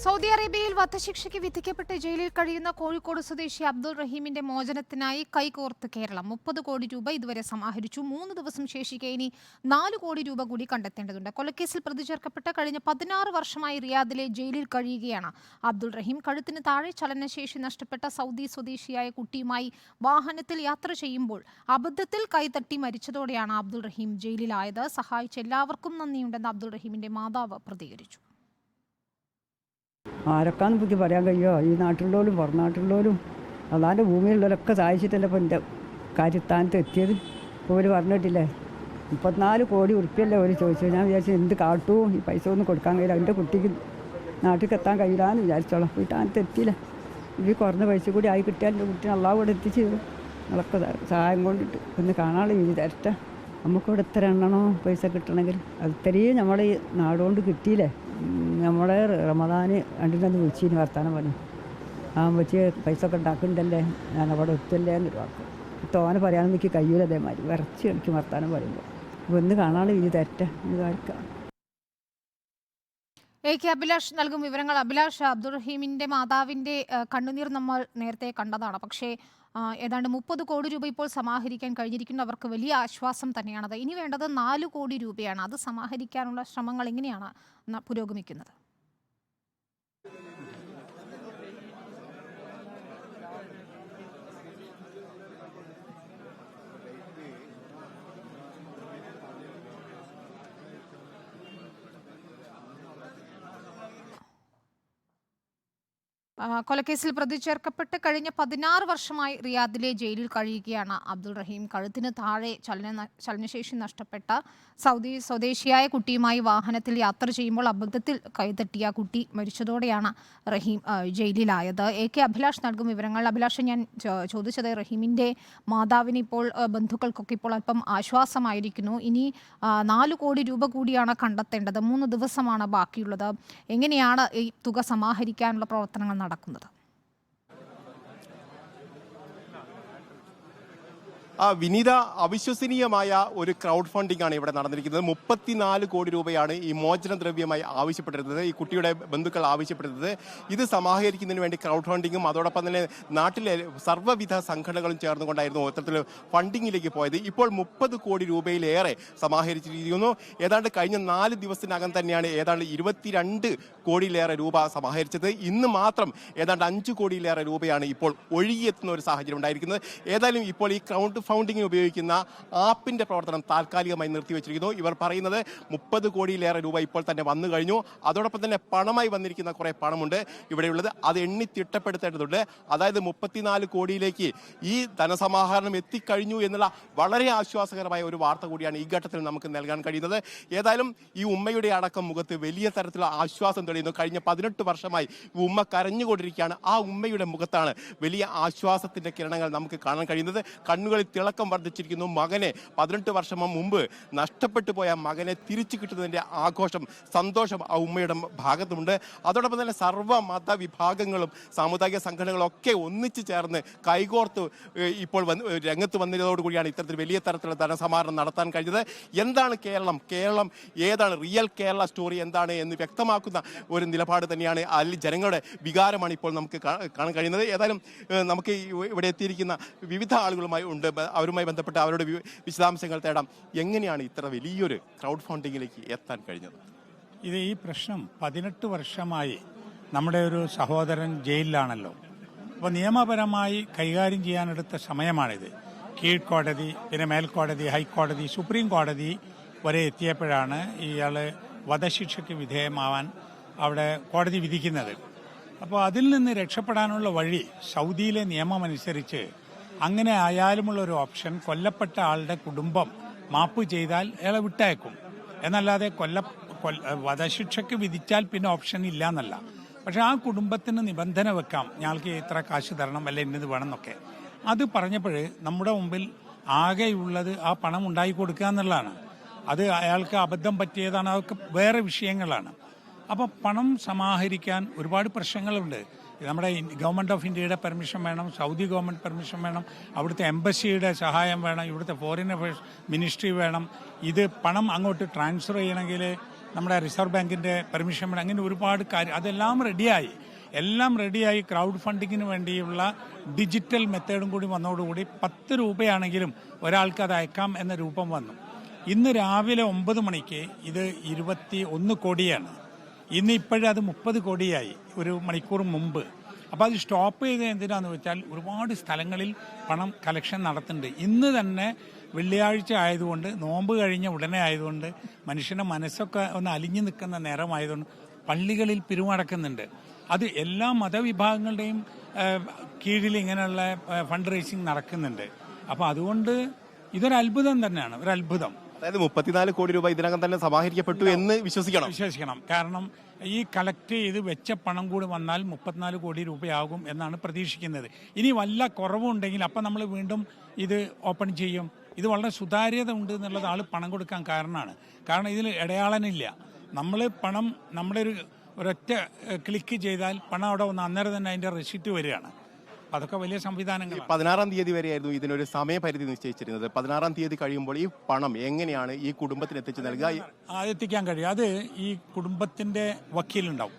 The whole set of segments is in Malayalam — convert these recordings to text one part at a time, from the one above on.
സൗദി അറേബ്യയിൽ വധശിക്ഷയ്ക്ക് വിധിക്കപ്പെട്ട് ജയിലിൽ കഴിയുന്ന കോഴിക്കോട് സ്വദേശി അബ്ദുൾ റഹീമിന്റെ മോചനത്തിനായി കൈകോർത്ത് കേരളം 30 കോടി രൂപ ഇതുവരെ സമാഹരിച്ചു. 3 ദിവസം ശേഷിക്കെ ഇനി 4 കോടി രൂപ കൂടി കണ്ടെത്തേണ്ടതുണ്ട്. കൊലക്കേസിൽ പ്രതി ചേർക്കപ്പെട്ട കഴിഞ്ഞ 16 വർഷമായി റിയാദിലെ ജയിലിൽ കഴിയുകയാണ് അബ്ദുൾ റഹീം. കഴുത്തിന് താഴെ ചലനശേഷി നഷ്ടപ്പെട്ട സൗദി സ്വദേശിയായ കുട്ടിയുമായി വാഹനത്തിൽ യാത്ര ചെയ്യുമ്പോൾ അബദ്ധത്തിൽ കൈതട്ടി മരിച്ചതോടെയാണ് അബ്ദുൾ റഹീം ജയിലിലായത്. സഹായിച്ച എല്ലാവർക്കും നന്ദിയുണ്ടെന്ന് അബ്ദുൾ റഹീമിന്റെ മാതാവ് പ്രതികരിച്ചു. ആരൊക്കാന്ന് എനിക്ക് പറയാൻ കഴിയുമോ? ഈ നാട്ടിലുള്ളവരും പുറം നാട്ടിലുള്ളവരും അതാൻ്റെ ഭൂമിയിലുള്ളവരൊക്കെ സഹായിച്ചിട്ടല്ലേ ഇപ്പോൾ എൻ്റെ കാര്യസ്ഥാനത്ത് എത്തിയത്. ഇപ്പോൾ അവർ പറഞ്ഞിട്ടില്ലേ 34 കോടി ഉറുപ്പിയല്ലേ അവർ ചോദിച്ചത്. ഞാൻ വിചാരിച്ചു എന്ത് കാട്ടൂ, ഈ പൈസ ഒന്നും കൊടുക്കാൻ കഴിയില്ല, എൻ്റെ കുട്ടിക്ക് നാട്ടിലേക്ക് എത്താൻ കഴിയില്ലാന്ന് വിചാരിച്ചോളാം. ഈ സ്ഥാനത്ത് എത്തിയില്ല. ഇത് കുറഞ്ഞ പൈസ കൂടി ആയി കിട്ടിയാൽ എൻ്റെ കുട്ടിനെ അള്ളാഹു കൂടെ എത്തിച്ചു തരും. നിങ്ങളൊക്കെ സഹായം കൊണ്ടിട്ട് ഒന്ന് കാണാനുള്ള വിധി തരട്ടെ. നമുക്കിവിടെ എത്ര എണ്ണണോ പൈസ കിട്ടണമെങ്കിൽ അത് ഇത്രയും നമ്മളെ ഈ നാടുകൊണ്ട് കിട്ടിയില്ലേ. നമ്മളെ റമദാന് രണ്ടിനൊന്ന് വിളിച്ചിന് വർത്താനം പറഞ്ഞു. വെച്ച് പൈസ ഒക്കെ ഉണ്ടാക്കുന്നുണ്ടല്ലേ, ഞാൻ അവിടെ എത്തല്ലേ എന്നൊരു വാക്ക്. തോനെ പറയാനൊന്നും എനിക്ക് കഴിയൂല. അതേമാതിരി വിറച്ച് എനിക്ക് വർത്താനം പറയുമ്പോൾ അപ്പോൾ ഒന്ന് കാണാനുള്ള വിധി തരട്ടെ എന്ന് കാണിക്കാം. അഭിലാഷ് നൽകും വിവരങ്ങൾ. അഭിലാഷ്, അബ്ദുൾ റഹീമിന്റെ മാതാവിന്റെ കണ്ണുനീർ നമ്മൾ നേരത്തെ കണ്ടതാണ്. പക്ഷേ ഏതാണ്ട് 30 കോടി രൂപ ഇപ്പോൾ സമാഹരിക്കാൻ കഴിഞ്ഞിരിക്കുന്നവർക്ക് വലിയ ആശ്വാസം തന്നെയാണത്. ഇനി വേണ്ടത് 4 കോടി രൂപയാണ്. അത് സമാഹരിക്കാനുള്ള ശ്രമങ്ങൾ എങ്ങനെയാണ് പുരോഗമിക്കുന്നത്? കൊലക്കേസിൽ പ്രതി ചേർക്കപ്പെട്ട് കഴിഞ്ഞ 16 വർഷമായി റിയാദിലെ ജയിലിൽ കഴിയുകയാണ് അബ്ദുൾ റഹീം. കഴുത്തിന് താഴെ ചലനശേഷി നഷ്ടപ്പെട്ട സൗദി സ്വദേശിയായ കുട്ടിയുമായി വാഹനത്തിൽ യാത്ര ചെയ്യുമ്പോൾ അബദ്ധത്തിൽ കൈതട്ടിയ കുട്ടി മരിച്ചതോടെയാണ് റഹീം ജയിലിലായത്. അഭിലാഷ് നൽകും വിവരങ്ങൾ. അഭിലാഷ്, ഞാൻ ചോദിച്ചത് റഹീമിൻ്റെ മാതാവിന് ഇപ്പോൾ ബന്ധുക്കൾക്കൊക്കെ ഇപ്പോൾ അല്പം ആശ്വാസമായിരിക്കുന്നു. ഇനി 4 കോടി രൂപ കൂടിയാണ് കണ്ടെത്തേണ്ടത്. 3 ദിവസമാണ് ബാക്കിയുള്ളത്. എങ്ങനെയാണ് ഈ തുക സമാഹരിക്കാനുള്ള പ്രവർത്തനങ്ങൾ നടക്കുന്നത്? വിനീത, അവിശ്വസനീയമായ ഒരു ക്രൗഡ് ഫണ്ടിംഗ് ആണ് ഇവിടെ നടന്നിരിക്കുന്നത്. 34 കോടി രൂപയാണ് ഈ മോചന ദ്രവ്യമായി ആവശ്യപ്പെട്ടിരുന്നത്, ഈ കുട്ടിയുടെ ബന്ധുക്കൾ ആവശ്യപ്പെട്ടിരുന്നത്. ഇത് സമാഹരിക്കുന്നതിന് വേണ്ടി ക്രൗഡ് ഫണ്ടിങ്ങും അതോടൊപ്പം തന്നെ നാട്ടിലെ സർവ്വവിധ സംഘടനകളും ചേർന്നുകൊണ്ടായിരുന്നു ഇത്തരത്തിൽ ഫണ്ടിങ്ങിലേക്ക് പോയത്. ഇപ്പോൾ 30 കോടി രൂപയിലേറെ സമാഹരിച്ചിരിക്കുന്നു. ഏതാണ്ട് കഴിഞ്ഞ 4 ദിവസത്തിനകം തന്നെയാണ് ഏതാണ്ട് 22 കോടിയിലേറെ രൂപ സമാഹരിച്ചത്. ഇന്ന് മാത്രം ഏതാണ്ട് 5 കോടിയിലേറെ രൂപയാണ് ഇപ്പോൾ ഒഴുകിയെത്തുന്ന ഒരു സാഹചര്യം ഉണ്ടായിരിക്കുന്നത്. ഏതായാലും ഇപ്പോൾ ഈ ക്രൗഡ് ഫണ്ടിങ്ങിന് ഉപയോഗിക്കുന്ന ആപ്പിന്റെ പ്രവർത്തനം താൽക്കാലികമായി നിർത്തിവെച്ചിരിക്കുന്നു. ഇവർ പറയുന്നത് 30 കോടിയിലേറെ രൂപ ഇപ്പോൾ തന്നെ വന്നു കഴിഞ്ഞു. അതോടൊപ്പം തന്നെ പണമായി വന്നിരിക്കുന്ന കുറെ പണമുണ്ട് ഇവിടെയുള്ളത്. അത് എണ്ണി തിട്ടപ്പെടുത്തേണ്ടതുണ്ട്. അതായത് 34 കോടിയിലേക്ക് ഈ ധനസമാഹരണം എത്തിക്കഴിഞ്ഞു എന്നുള്ള വളരെ ആശ്വാസകരമായ ഒരു വാർത്ത കൂടിയാണ് ഈ ഘട്ടത്തിൽ നമുക്ക് നൽകാൻ കഴിയുന്നത്. ഏതായാലും ഈ ഉമ്മയുടെ അടക്കം മുഖത്ത് വലിയ തരത്തിലുള്ള ആശ്വാസം തെളിയുന്നു. കഴിഞ്ഞ 18 വർഷമായി ഈ ഉമ്മ കരഞ്ഞുകൊണ്ടിരിക്കുകയാണ്. ആ ഉമ്മയുടെ മുഖത്താണ് വലിയ ആശ്വാസത്തിന്റെ കിരണങ്ങൾ നമുക്ക് കാണാൻ കഴിയുന്നത്. കണ്ണുകളിൽ തിളക്കം വർദ്ധിച്ചിരിക്കുന്നു. മകനെ 18 വർഷം മുമ്പ് നഷ്ടപ്പെട്ടു പോയ മകനെ തിരിച്ചു കിട്ടുന്നതിന്റെ ആഘോഷം, സന്തോഷം ആ ഉമ്മയുടെ ഭാഗത്തുമുണ്ട്. അതോടൊപ്പം തന്നെ സർവ്വ മതവിഭാഗങ്ങളും സാമുദായിക സംഘടനകളും ഒക്കെ ഒന്നിച്ചു ചേർന്ന് കൈകോർത്ത് ഇപ്പോൾ രംഗത്ത് വന്നതോടുകൂടിയാണ് ഇത്തരത്തിൽ വലിയ തരത്തിലുള്ള ധനസമാഹരണം നടത്താൻ കഴിഞ്ഞത്. എന്താണ് കേരളം ഏതാണ് റിയൽ കേരള സ്റ്റോറി എന്താണ് എന്ന് വ്യക്തമാക്കുന്ന ഒരു നിലപാട് തന്നെയാണ് അതിൽ ജനങ്ങളുടെ വികാരമാണ് ഇപ്പോൾ നമുക്ക് കാണാൻ കഴിയുന്നത്. ഏതായാലും നമുക്ക് ഇവിടെ എത്തിയിരിക്കുന്ന വിവിധ ആളുകളുമായി ഉണ്ട്, അവരുമായി ബന്ധപ്പെട്ട് അവരുടെ വിശദാംശങ്ങൾ തേടാം. എങ്ങനെയാണ് ഇത്ര വലിയൊരു ക്രൗഡ് ഫണ്ടിങ്ങിലേക്ക് എത്താൻ കഴിഞ്ഞത്? ഈ പ്രശ്നം 18 വർഷമായി നമ്മുടെ ഒരു സഹോദരൻ ജയിലിലാണല്ലോ. അപ്പോൾ നിയമപരമായി കൈകാര്യം ചെയ്യാനെടുത്ത സമയമാണിത്. കീഴ്ക്കോടതി, പിന്നെ മേൽക്കോടതി, ഹൈക്കോടതി, സുപ്രീം കോടതി വരെ എത്തിയപ്പോഴാണ് ഇയാൾ വധശിക്ഷയ്ക്ക് വിധേയമാവാൻ അവിടെ കോടതി വിധിക്കുന്നത്. അപ്പോൾ അതിൽ നിന്ന് രക്ഷപ്പെടാനുള്ള വഴി സൗദിയിലെ നിയമമനുസരിച്ച് അങ്ങനെ ആയാലുമുള്ള ഒരു ഓപ്ഷൻ, കൊല്ലപ്പെട്ട ആളുടെ കുടുംബം മാപ്പ് ചെയ്താൽ അയാളെ വിട്ടയക്കും എന്നല്ലാതെ വധശിക്ഷയ്ക്ക് വിധിച്ചാൽ പിന്നെ ഓപ്ഷൻ ഇല്ല എന്നല്ല. പക്ഷെ ആ കുടുംബത്തിന് നിബന്ധന വെക്കാം, ഞങ്ങൾക്ക് ഇത്ര കാശ് തരണം, അല്ലെ ഇന്നത് വേണം എന്നൊക്കെ. അത് പറഞ്ഞപ്പോൾ നമ്മുടെ മുമ്പിൽ ആകെയുള്ളത് ആ പണം ഉണ്ടാക്കി കൊടുക്കുക എന്നുള്ളതാണ്. അത് അയാൾക്ക് അബദ്ധം പറ്റിയതാണ്, അതൊക്കെ വേറെ വിഷയങ്ങളാണ്. അപ്പോൾ പണം സമാഹരിക്കാൻ ഒരുപാട് പ്രശ്നങ്ങളുണ്ട്. നമ്മുടെ ഗവൺമെൻറ് ഓഫ് ഇന്ത്യയുടെ പെർമിഷൻ വേണം, സൗദി ഗവൺമെൻറ് പെർമിഷൻ വേണം, അവിടുത്തെ എംബസിയുടെ സഹായം വേണം, ഇവിടുത്തെ ഫോറിൻ അഫയേഴ്സ് മിനിസ്ട്രി വേണം. ഇത് പണം അങ്ങോട്ട് ട്രാൻസ്ഫർ ചെയ്യണമെങ്കിൽ നമ്മുടെ റിസർവ് ബാങ്കിൻ്റെ പെർമിഷൻ വേണം, അങ്ങനെ ഒരുപാട് കാര്യം അതെല്ലാം റെഡിയായി ക്രൗഡ് ഫണ്ടിങ്ങിന് വേണ്ടിയുള്ള ഡിജിറ്റൽ മെത്തേഡും കൂടി വന്നതോടുകൂടി 10 രൂപയാണെങ്കിലും ഒരാൾക്ക് അത് അയക്കാം എന്ന രൂപം വന്നു. ഇന്ന് രാവിലെ 9 മണിക്ക് ഇത് 21 കോടിയാണ്. ഇന്ന് ഇപ്പോഴും അത് 30 കോടിയായി ഒരു മണിക്കൂർ മുമ്പ്. അപ്പോൾ അത് സ്റ്റോപ്പ് ചെയ്ത് എന്തിനാന്ന് വെച്ചാൽ ഒരുപാട് സ്ഥലങ്ങളിൽ പണം കളക്ഷൻ നടത്തുന്നുണ്ട്. ഇന്ന് തന്നെ വെള്ളിയാഴ്ച ആയതുകൊണ്ട്, നോമ്പ് കഴിഞ്ഞ ഉടനെ ആയതുകൊണ്ട്, മനുഷ്യൻ്റെ മനസ്സൊക്കെ ഒന്ന് അലിഞ്ഞു നിൽക്കുന്ന നേരമായതുകൊണ്ട് പള്ളികളിൽ പിരിവടക്കുന്നുണ്ട്. അത് എല്ലാ മതവിഭാഗങ്ങളുടെയും കീഴിൽ ഇങ്ങനെയുള്ള ഫണ്ട് റേസിംഗ് നടക്കുന്നുണ്ട്. അപ്പോൾ അതുകൊണ്ട് ഇതൊരു അത്ഭുതം തന്നെയാണ്, ഒരു അത്ഭുതം. അതായത് 34 കോടി രൂപ ഇതിനകം തന്നെ സമാഹരിക്കപ്പെട്ടു എന്ന് വിശ്വസിക്കണം. കാരണം ഈ കളക്ട് ചെയ്ത് വെച്ച പണം കൂടി വന്നാൽ 34 കോടി രൂപയാകും എന്നാണ് പ്രതീക്ഷിക്കുന്നത്. ഇനി വല്ല കുറവുണ്ടെങ്കിൽ അപ്പം നമ്മൾ വീണ്ടും ഇത് ഓപ്പൺ ചെയ്യും. ഇത് വളരെ സുതാര്യത ഉണ്ട് എന്നുള്ളത് ആൾ പണം കൊടുക്കാൻ കാരണം ഇതിൽ ഇടയാളനില്ല. നമ്മൾ പണം നമ്മുടെ ഒരൊറ്റ ക്ലിക്ക് ചെയ്താൽ പണം അവിടെ വന്ന് അന്നേരം തന്നെ അതിൻ്റെ റെസിപ്റ്റ് വരികയാണ്. അതൊക്കെ വലിയ സംവിധാനങ്ങൾ. 16-ാം തീയതി വരെയായിരുന്നു ഇതിനൊരു സമയപരിധി നിശ്ചയിച്ചിരുന്നത്. 16-ാം തീയതി കഴിയുമ്പോൾ ഈ പണം എങ്ങനെയാണ് ഈ കുടുംബത്തിന് എത്തിച്ചു നൽകുക? എത്തിക്കാൻ കഴിയും. അത് ഈ കുടുംബത്തിന്റെ വക്കീലുണ്ടാവും.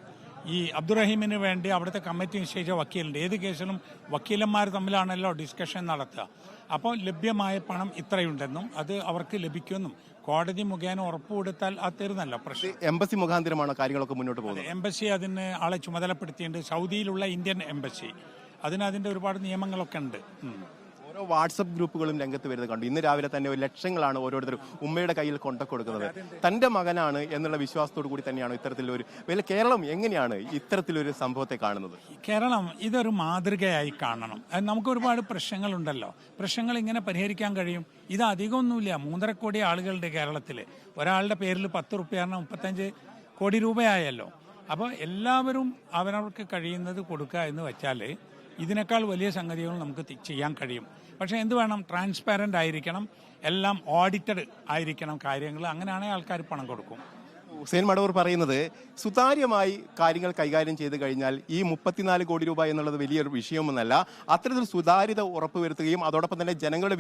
ഈ അബ്ദുറഹീമിന് വേണ്ടി അവിടുത്തെ കമ്മിറ്റി നിശ്ചയിച്ച വക്കീലുണ്ട്. ഏത് കേസിലും വക്കീലന്മാർ തമ്മിലാണല്ലോ ഡിസ്കഷൻ നടത്തുക. അപ്പോൾ ലഭ്യമായ പണം ഇത്രയുണ്ടെന്നും അത് അവർക്ക് ലഭിക്കുമെന്നും കോടതി മുഖേന ഉറപ്പ് കൊടുത്താൽ അത് തരുന്നല്ലോ പ്രശ്നം. എംബസി മുഖാന്തരമാണ് കാര്യങ്ങളൊക്കെ മുന്നോട്ട് പോകുന്നത്. എംബസി അതിന് ആളെ ചുമതലപ്പെടുത്തിയിട്ടുണ്ട്. സൗദിയിലുള്ള ഇന്ത്യൻ എംബസി. അതിൻ്റെ ഒരുപാട് നിയമങ്ങളൊക്കെ ഉണ്ട്. ഓരോ വാട്സപ്പ് ഗ്രൂപ്പുകളും രംഗത്ത് വരുന്നത് കണ്ടു. ഇന്ന് രാവിലെ തന്നെ ലക്ഷങ്ങളാണ് ഓരോരുത്തരും ഉമ്മയുടെ കയ്യിൽ കൊടുക്കുന്നത്. തന്റെ മകനാണ് എന്നുള്ള വിശ്വാസത്തോടു കൂടി തന്നെയാണ് ഇത്തരത്തിലൊരു കേരളം എങ്ങനെയാണ് ഇത്തരത്തിലൊരു സംഭവത്തെ കാണുന്നത്? കേരളം ഇതൊരു മാതൃകയായി കാണണം. നമുക്ക് ഒരുപാട് പ്രശ്നങ്ങളുണ്ടല്ലോ. പ്രശ്നങ്ങൾ ഇങ്ങനെ പരിഹരിക്കാൻ കഴിയും. ഇത് അധികമൊന്നുമില്ല. 3.5 കോടി ആളുകളുടെ കേരളത്തിൽ ഒരാളുടെ പേരിൽ 10 റുപ്യ 35 കോടി രൂപയായല്ലോ. അപ്പോൾ എല്ലാവരും അവരവർക്ക് കഴിയുന്നത് കൊടുക്കുക എന്ന് വെച്ചാൽ ഇതിനേക്കാൾ വലിയ സംഗതികൾ നമുക്ക് ചെയ്യാൻ കഴിയും. പക്ഷേ എന്ത് വേണം? ട്രാൻസ്പാരൻ്റ് ആയിരിക്കണം, എല്ലാം ഓഡിറ്റഡ് ആയിരിക്കണം കാര്യങ്ങൾ. അങ്ങനെയാണെങ്കിൽ ആൾക്കാർ പണം കൊടുക്കും. ഹുസൈൻ മടവൂർ പറയുന്നത് സുതാര്യമായി കാര്യങ്ങൾ കൈകാര്യം ചെയ്ത് കഴിഞ്ഞാൽ ഈ 34 കോടി രൂപ എന്നുള്ളത് വലിയൊരു വിഷയമൊന്നല്ല. അത്തരത്തിൽ സുതാര്യത ഉറപ്പുവരുത്തുകയും അതോടൊപ്പം തന്നെ ജനങ്ങളുടെ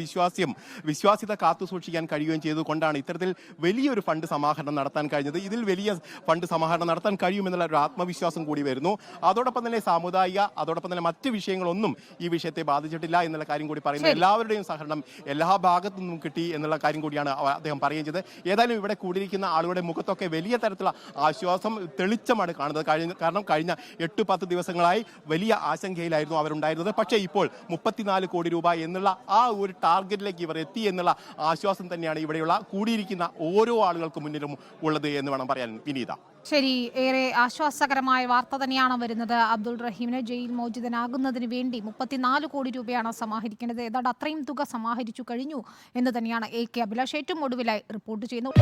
വിശ്വാസ്യത കാത്തുസൂക്ഷിക്കാൻ കഴിയുകയും ചെയ്തുകൊണ്ടാണ് ഇത്തരത്തിൽ വലിയൊരു ഫണ്ട് സമാഹരണം നടത്താൻ കഴിഞ്ഞത്. ഇതിൽ വലിയ ഫണ്ട് സമാഹരണം നടത്താൻ കഴിയുമെന്നുള്ള ഒരു ആത്മവിശ്വാസം കൂടി വരുന്നു. അതോടൊപ്പം തന്നെ സാമുദായിക അതോടൊപ്പം തന്നെ മറ്റ് വിഷയങ്ങളൊന്നും ഈ വിഷയത്തെ ബാധിച്ചിട്ടില്ല എന്നുള്ള കാര്യം കൂടി പറയുന്നു. എല്ലാവരുടെയും സഹകരണം എല്ലാ ഭാഗത്തു നിന്നും കിട്ടി എന്നുള്ള കാര്യം കൂടിയാണ് അദ്ദേഹം പറയുകയും ചെയ്തത്. ഏതായാലും ഇവിടെ കൂടിയിരിക്കുന്ന ആളുകളുടെ മുഖത്തൊക്കെ വലിയ തരത്തിലുള്ള ആശ്വാസം തെളിച്ചമാണ് കാണുന്നത്. കാരണം കഴിഞ്ഞ 8-10 ദിവസങ്ങളായി വലിയ ആശങ്കയിലായിരുന്നു അവരുണ്ടായിരുന്നത്. പക്ഷേ ഇപ്പോൾ 34 കോടി രൂപ എന്നുള്ള ആ ഒരു ടാർഗറ്റിലേക്ക് ഇവർ എത്തി എന്നുള്ള ആശ്വാസം തന്നെയാണ് ഇവിടെയുള്ള കൂടിയിരിക്കുന്ന ഓരോ ആളുകൾക്ക് മുന്നിലും ഉള്ളത് എന്ന് വേണം പറയാൻ. വിനീത, ശരി, ഏറെ ആശ്വാസകരമായ വാർത്ത തന്നെയാണ് വരുന്നത്. അബ്ദുൾ റഹീമിനെ ജയിൽ മോചിതനാകുന്നതിന് വേണ്ടി 34 കോടി രൂപയാണ് സമാഹരിക്കേണ്ടത്. ഏതാണ്ട് അത്രയും തുക സമാഹരിച്ചു കഴിഞ്ഞു എന്ന് തന്നെയാണ് AK അഭിലാഷ് ഏറ്റവും ഒടുവിലായി റിപ്പോർട്ട് ചെയ്യുന്നത്.